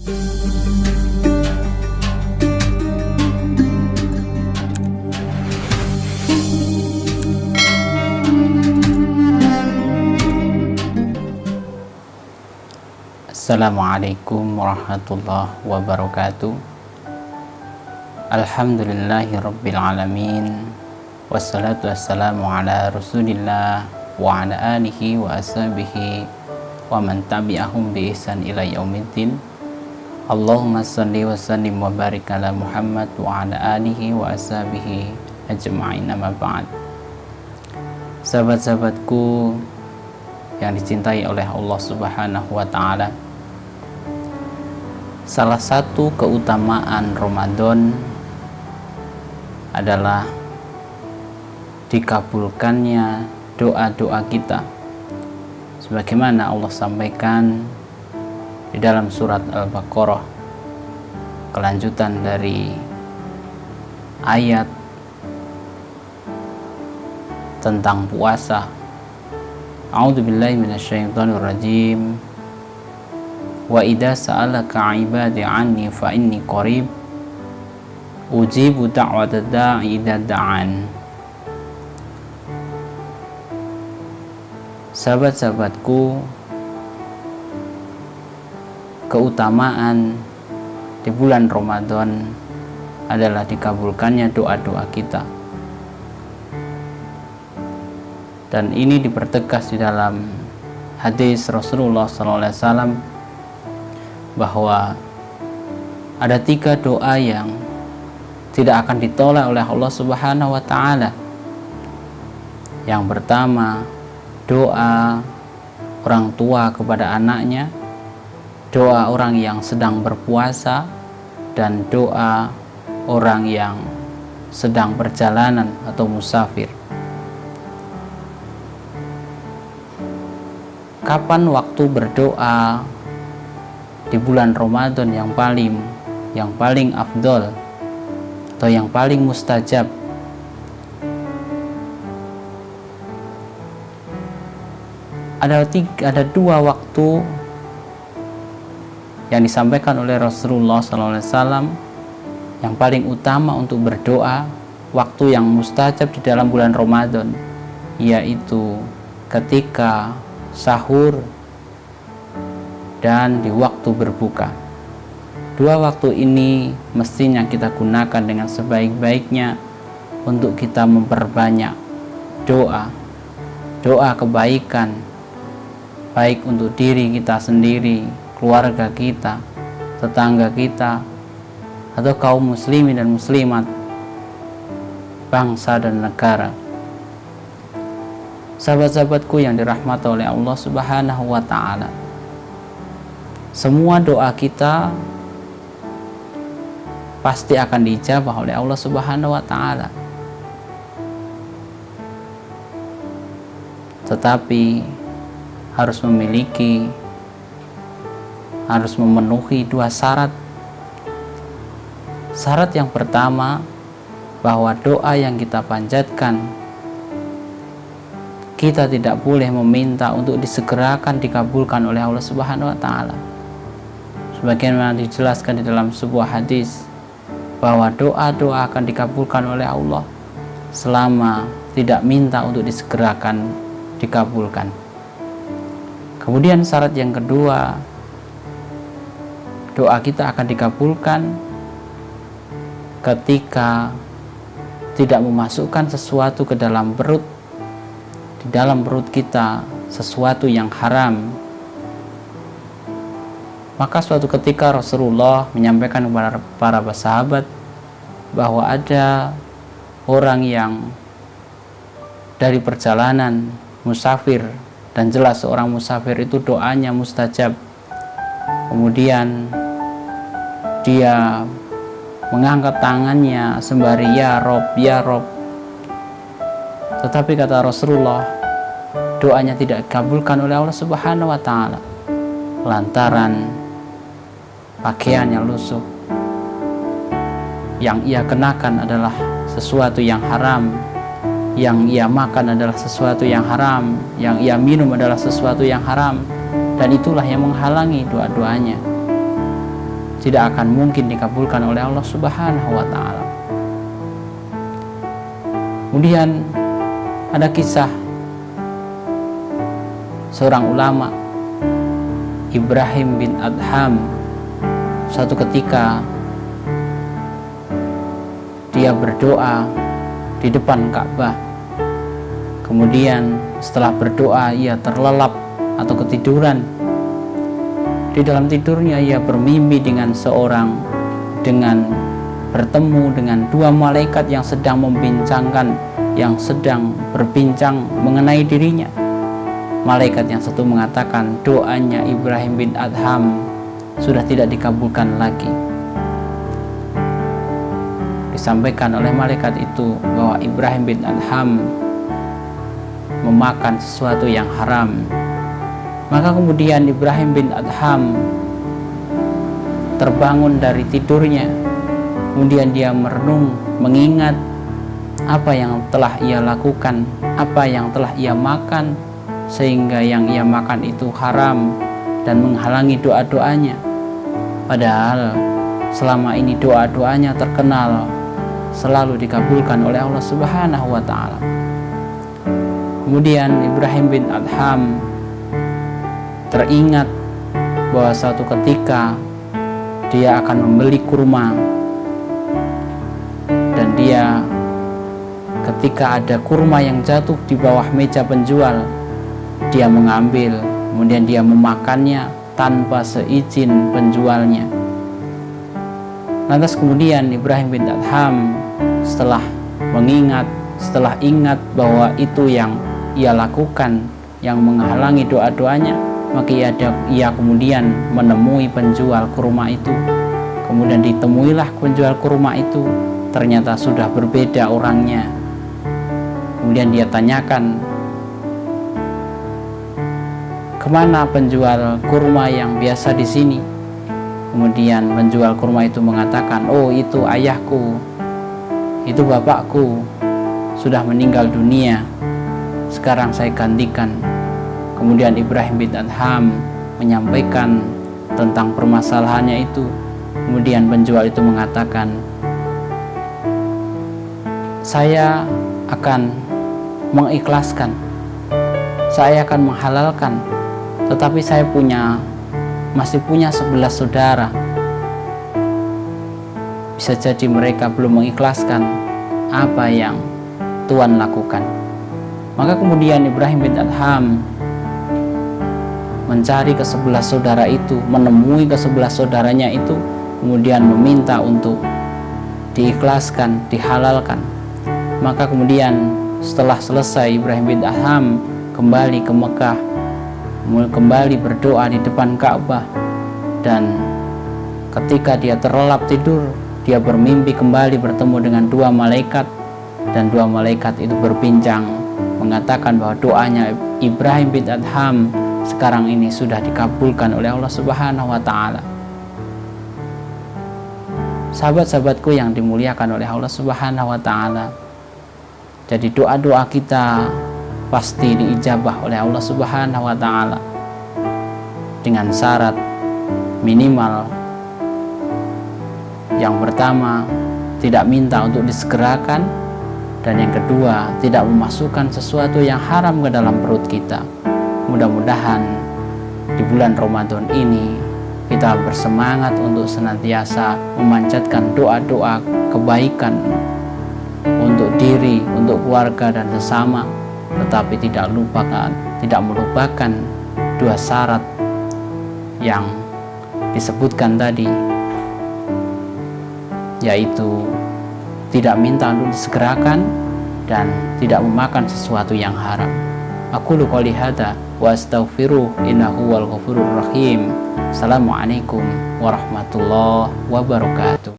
Assalamualaikum warahmatullahi wabarakatuh. Alhamdulillahi rabbil alamin. Wassalatu wassalamu ala rasulillah wa ala alihi wa ashabihi wa man tabi'ahum bi ihsan ila yaumiddin. Allahumma salli wa sallim wa barik ala Muhammad wa ala alihi wa ashabihi ajma'in, amma ba'd. Sahabat-sahabatku yang dicintai oleh Allah Subhanahu wa ta'ala, salah satu keutamaan Ramadan adalah dikabulkannya doa-doa kita, sebagaimana Allah sampaikan di dalam surat Al-Baqarah, kelanjutan dari ayat tentang puasa. A'udzubillahi minasyaitonirrajim. Wa idza sa'alaka 'ibadi 'anni fa inni qarib ujibu da'watad da'i idza da'an. Sahabat-sahabatku, keutamaan di bulan Ramadan adalah dikabulkannya doa-doa kita, dan ini dipertegas di dalam hadis Rasulullah SAW bahwa ada 3 doa yang tidak akan ditolak oleh Allah Subhanahu wa ta'ala. Yang pertama, doa orang tua kepada anaknya, doa orang yang sedang berpuasa, dan doa orang yang sedang perjalanan atau musafir. Kapan waktu berdoa di bulan Ramadan yang paling afdol atau yang paling mustajab? Ada 2 waktu yang disampaikan oleh Rasulullah SAW yang paling utama untuk berdoa, waktu yang mustajab di dalam bulan Ramadan, yaitu ketika sahur dan di waktu berbuka. 2 waktu ini mestinya kita gunakan dengan sebaik-baiknya untuk kita memperbanyak doa kebaikan, baik untuk diri kita sendiri, keluarga kita, tetangga kita, atau kaum muslimin dan muslimat, bangsa dan negara. Sahabat-sahabatku yang dirahmati oleh Allah Subhanahu wa ta'ala, semua doa kita pasti akan diijabah oleh Allah Subhanahu wa ta'ala. Tetapi harus memenuhi 2 syarat. Syarat yang pertama, bahwa doa yang kita panjatkan, kita tidak boleh meminta untuk disegerakan dikabulkan oleh Allah Subhanahu wa ta'ala. Sebagaimana dijelaskan di dalam sebuah hadis, bahwa doa-doa akan dikabulkan oleh Allah selama tidak minta untuk disegerakan dikabulkan. Kemudian syarat yang kedua, doa kita akan dikabulkan ketika tidak memasukkan sesuatu ke dalam perut, di dalam perut kita sesuatu yang haram. Maka suatu ketika Rasulullah menyampaikan kepada para sahabat bahwa ada orang yang dari perjalanan musafir, dan jelas seorang musafir itu doanya mustajab. Kemudian dia mengangkat tangannya sembari ya Rob, ya Rob. Tetapi kata Rasulullah, doanya tidak dikabulkan oleh Allah Subhanahu wa ta'ala lantaran pakaiannya lusuh, yang ia kenakan adalah sesuatu yang haram, yang ia makan adalah sesuatu yang haram, yang ia minum adalah sesuatu yang haram, dan itulah yang menghalangi doa-doanya. tidak akan mungkin dikabulkan oleh Allah Subhanahu wa Ta'ala. Kemudian ada kisah seorang ulama, Ibrahim bin Adham. Suatu ketika dia berdoa di depan Ka'bah. Kemudian setelah berdoa ia terlelap atau ketiduran. Di dalam tidurnya ia bermimpi dengan bertemu dengan dua malaikat yang sedang membincangkan, yang sedang berbincang mengenai dirinya. Malaikat yang satu mengatakan doanya Ibrahim bin Adham sudah tidak dikabulkan lagi. Disampaikan oleh malaikat itu bahwa Ibrahim bin Adham memakan sesuatu yang haram. Maka kemudian Ibrahim bin Adham terbangun dari tidurnya. Kemudian dia merenung, mengingat apa yang telah ia lakukan, apa yang telah ia makan, sehingga yang ia makan itu haram dan menghalangi doa-doanya. Padahal selama ini doa-doanya terkenal selalu dikabulkan oleh Allah Subhanahu wa Ta'ala. Kemudian Ibrahim bin Adham teringat bahwa suatu ketika dia akan membeli kurma, dan dia ketika ada kurma yang jatuh di bawah meja penjual, dia mengambil, kemudian dia memakannya tanpa seizin penjualnya. Lantas kemudian Ibrahim bin Adham setelah ingat bahwa itu yang ia lakukan yang menghalangi doa-doanya, maka ia kemudian menemui penjual kurma itu. Kemudian ditemuilah penjual kurma itu, ternyata sudah berbeda orangnya. Kemudian dia tanyakan, kemana penjual kurma yang biasa di sini? Kemudian penjual kurma itu mengatakan, oh itu ayahku, itu bapakku, sudah meninggal dunia, sekarang saya gantikan. Kemudian Ibrahim bin Adham menyampaikan tentang permasalahannya itu. Kemudian penjual itu mengatakan, saya akan mengikhlaskan, saya akan menghalalkan, tetapi saya masih punya 11 saudara. Bisa jadi mereka belum mengikhlaskan apa yang Tuhan lakukan. Maka kemudian Ibrahim bin Adham mencari ke-11 saudara itu, menemui ke-11 saudaranya itu, kemudian meminta untuk diikhlaskan, dihalalkan. Maka kemudian setelah selesai Ibrahim bin Adham kembali ke Mekah, kembali berdoa di depan Ka'bah, dan ketika dia terlelap tidur, dia bermimpi kembali bertemu dengan dua malaikat, dan dua malaikat itu berbincang mengatakan bahwa doanya Ibrahim bin Adham sekarang ini sudah dikabulkan oleh Allah Subhanahu wa Ta'ala. Sahabat-sahabatku yang dimuliakan oleh Allah Subhanahu wa Ta'ala, jadi doa-doa kita pasti diijabah oleh Allah Subhanahu wa Ta'ala dengan syarat minimal. Yang pertama, tidak minta untuk disegerakan, dan yang kedua, tidak memasukkan sesuatu yang haram ke dalam perut kita. Mudah-mudahan di bulan Ramadan ini kita bersemangat untuk senantiasa memanjatkan doa-doa kebaikan untuk diri, untuk keluarga dan sesama, tetapi tidak melupakan dua syarat yang disebutkan tadi, yaitu tidak minta untuk disegerakan dan tidak memakan sesuatu yang haram. Aqulu qouli hadza wa astaghfiruh innahu wal ghafurur rahim. Assalamualaikum warahmatullahi wabarakatuh.